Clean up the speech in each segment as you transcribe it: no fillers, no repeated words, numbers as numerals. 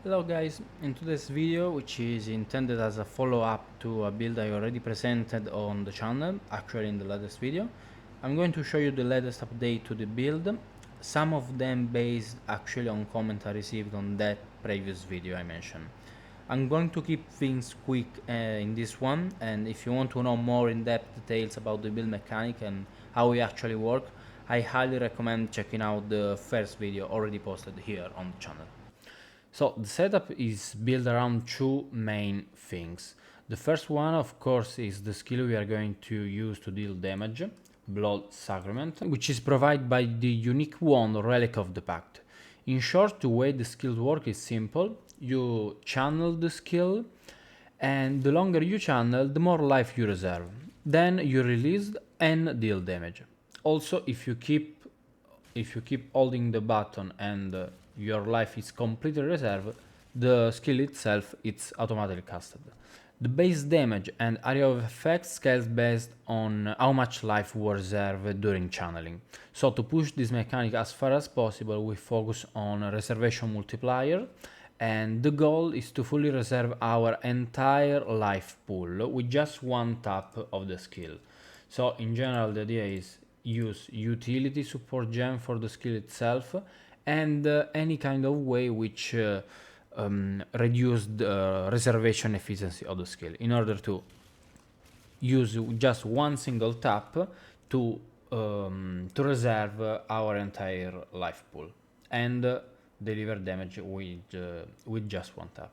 Hello guys, in today's video, which is intended as a follow-up to a build I already presented on the channel, actually in the latest video, I'm going to show you the latest update to the build, some of them based actually on comments I received on that previous video I mentioned. I'm going to keep things quick in this one, and if you want to know more in-depth details about the build mechanic and how we actually work, I highly recommend checking out the first video already posted here on the channel. So the setup is built around two main things. The first one, of course, is the skill we are going to use to deal damage, Blood Sacrament, which is provided by the unique wand Relic of the Pact. In short, the way the skills work is simple. You channel the skill, and the longer you channel, the more life you reserve. Then you release and deal damage. Also, if you keep holding the button and your life is completely reserved, the skill itself is automatically casted. The base damage and area of effect scales based on how much life was reserved during channeling. So to push this mechanic as far as possible, we focus on a reservation multiplier, and the goal is to fully reserve our entire life pool with just one tap of the skill. So in general, the idea is use utility support gem for the skill itself and any kind of way which reduce the reservation efficiency of the skill in order to use just one single tap to reserve our entire life pool and deliver damage with just one tap.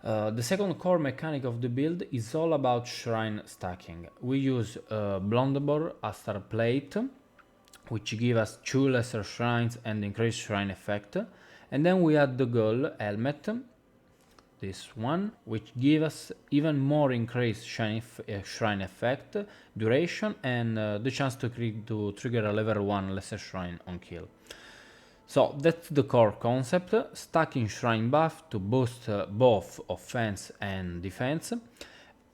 The second core mechanic of the build is all about shrine stacking. We use Blunderbore Astar Plate, which give us 2 lesser shrines and increased shrine effect, and then we add the goal helmet, this one, which gives us even more increased shrine effect, duration, and the chance to trigger a level 1 lesser shrine on kill. So that's the core concept, stacking shrine buff to boost both offense and defense.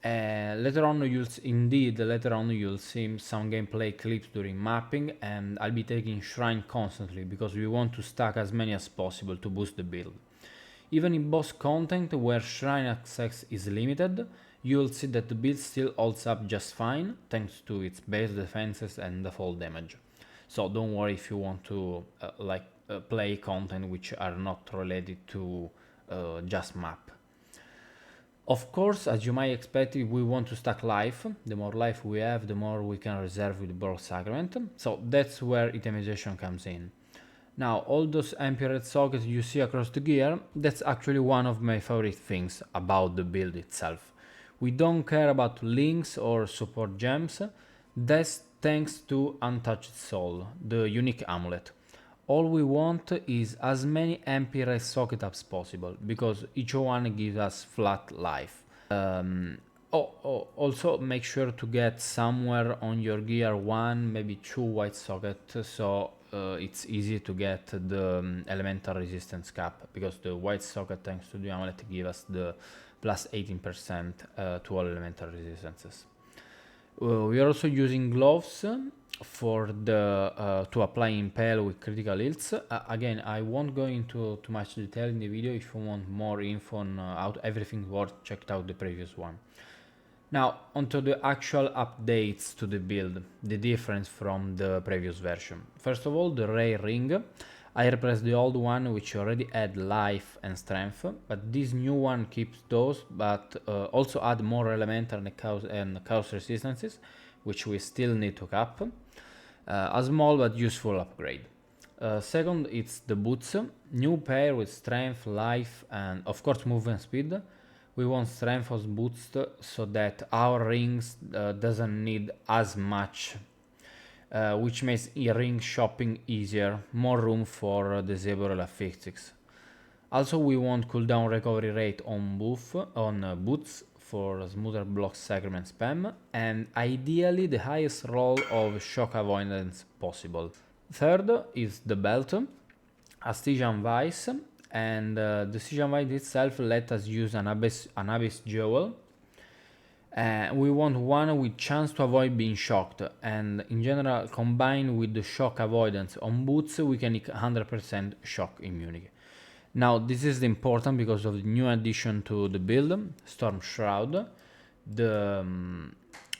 Later on you'll see some gameplay clips during mapping, and I'll be taking shrine constantly because we want to stack as many as possible to boost the build. Even in boss content where shrine access is limited, you'll see that the build still holds up just fine thanks to its base defenses and the fall damage. So don't worry if you want to play content which are not related to just map. Of course, as you might expect, we want to stack life. The more life we have, the more we can reserve with Blood Sacrament. So that's where itemization comes in. Now, all those MP red sockets you see across the gear, that's actually one of my favorite things about the build itself. We don't care about links or support gems. That's thanks to Untouched Soul, the unique amulet. All we want is as many MP red sockets as possible, because each one gives us flat life. Also make sure to get somewhere on your gear 1, maybe 2 white sockets, so it's easy to get the elemental resistance cap, because the white socket, thanks to the amulet, give us the plus 18% to all elemental resistances. We are also using gloves for the to apply impale with critical hits. Again, I won't go into too much detail in the video. If you want more info on how everything works, check out the previous one. Now onto the actual updates to the build, the difference from the previous version. First of all, the rare ring. I replaced the old one, which already had life and strength, but this new one keeps those, but also add more elemental and chaos resistances, which we still need to cap. A small but useful upgrade. Second, it's the boots, new pair with strength, life, and of course movement speed. We want strength as boost so that our rings doesn't need as much, which makes ring shopping easier, more room for disable affixes. Also, we want cooldown recovery rate on boots for smoother block Sacrament spam, and ideally the highest roll of shock avoidance possible. Third is the belt, a Stygian Vice, and the Stygian Vice itself let us use an Abyss Jewel. We want one with chance to avoid being shocked, and in general, combined with the shock avoidance on boots, we can hit 100% shock immunity. Now this is important because of the new addition to the build, Stormshroud.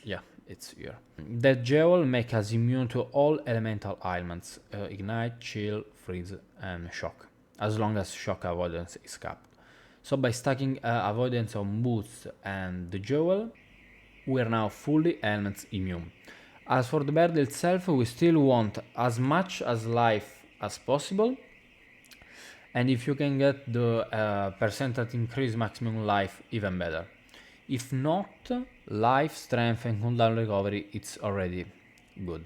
Yeah, it's here. That jewel makes us immune to all elemental ailments, ignite, chill, freeze and shock, as long as shock avoidance is capped. So by stacking avoidance on boots and the jewel, we are now fully Ailment-Immune. As for the bird itself, we still want as much as life as possible, and if you can get the percentage increase maximum life, even better. If not, life, strength and cooldown recovery, it's already good.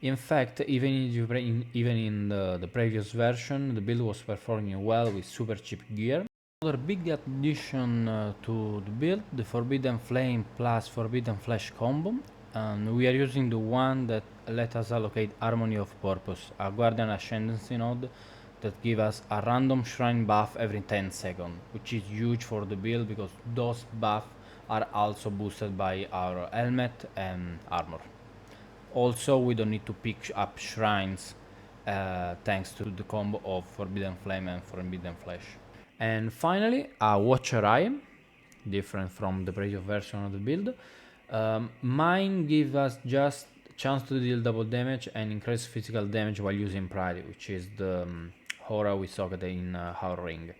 In fact, even in the previous version, the build was performing well with super cheap gear. Another big addition to the build, the Forbidden Flame plus Forbidden Flash combo. And we are using the one that let us allocate Harmony of Purpose, a Guardian Ascendancy node that give us a random shrine buff every 10 seconds, which is huge for the build because those buffs are also boosted by our helmet and armor. Also, we don't need to pick up shrines thanks to the combo of Forbidden Flame and Forbidden Flash. And finally, a Watcher Eye, different from the previous version of the build. Mine gives us just chance to deal double damage and increase physical damage while using Pride, which is the aura we saw in our ring.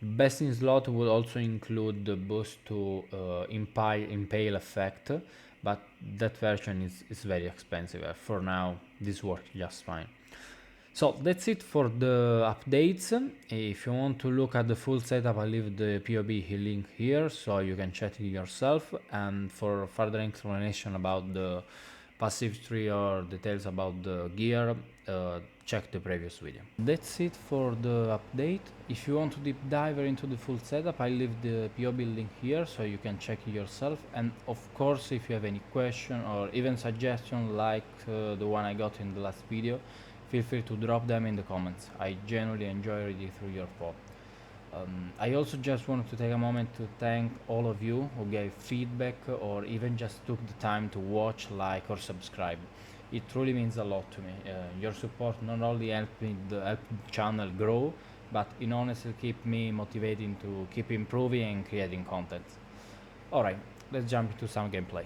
The best in slot would also include the boost to impale effect, but that version is very expensive. For now, this works just fine. So that's it for the updates. If you want to look at the full setup, I leave the PoE link here so you can check it yourself, and for further explanation about the passive tree or details about the gear, check the previous video. That's it for the update. If you want to deep dive into the full setup, I leave the PoE link here so you can check it yourself, and of course if you have any question or even suggestion like the one I got in the last video, feel free to drop them in the comments. I genuinely enjoy reading through your thoughts. I also just wanted to take a moment to thank all of you who gave feedback or even just took the time to watch, like or subscribe. It truly means a lot to me. Your support not only helped the channel grow, but it honestly keep me motivated to keep improving and creating content. Alright, let's jump into some gameplay.